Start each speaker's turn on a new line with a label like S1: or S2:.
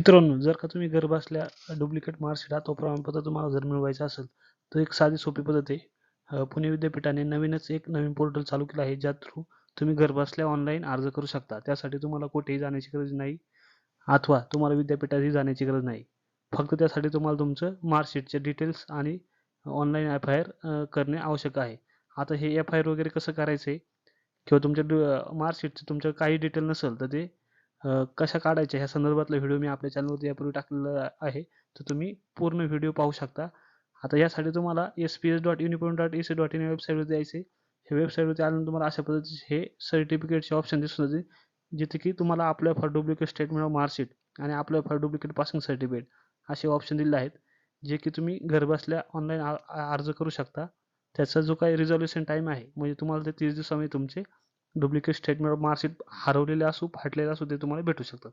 S1: मित्रांनो, जर का तुम्ही घरबसल्या डुप्लिकेट मार्कशीट अथवा प्रमाणपत्र तुम्हाला जर मिळवायचं असेल, तर एक साधी सोपी पद्धत आहे. पुणे विद्यापीठाने नवीनच एक नवीन पोर्टल चालू केलं आहे, ज्या थ्रू तुम्ही घरबसल्या ऑनलाईन अर्ज करू शकता. त्यासाठी तुम्हाला कुठेही जाण्याची गरज नाही अथवा तुम्हाला विद्यापीठातही जाण्याची गरज नाही. फक्त त्यासाठी तुम्हाला तुमचं मार्कशीटचे डिटेल्स आणि ऑनलाईन एफ-आय-आर करणे आवश्यक आहे. आता हे एफ-आय-आर वगैरे कसं करायचं आहे किंवा तुमच्या मार्कशीटचं तुमचं काही डिटेल नसेल, तर ते कशा काढायच्या ह्या संदर्भातला व्हिडिओ मी आपल्या चॅनलवरती यापूर्वी टाकलेला आहे. तर तुम्ही पूर्ण व्हिडिओ पाहू शकता. आता यासाठी तुम्हाला sps.uniform.ac.in या वेबसाईटवर जायचं आहे. हे वेबसाईटवरती आल्यानंतर तुम्हाला अशा पद्धतीचे हे सर्टिफिकेटचे ऑप्शन दिसून येतील, जिथे की तुम्हाला apply for duplicate statement of marksheet आणि apply for duplicate passing certificate असे ऑप्शन दिले आहेत, जे की तुम्ही घरबसल्या ऑनलाईन अर्ज करू शकता. त्याचा जो काही रिझॉल्युशन टाईम आहे, म्हणजे तुम्हाला ते 30 दिवसामध्ये तुमचे डुप्लिकेट स्टेटमेंट ऑफ मार्कशीट हरवलेले असू, फाटलेले असू, ते तुम्हाला भेटू शकतात.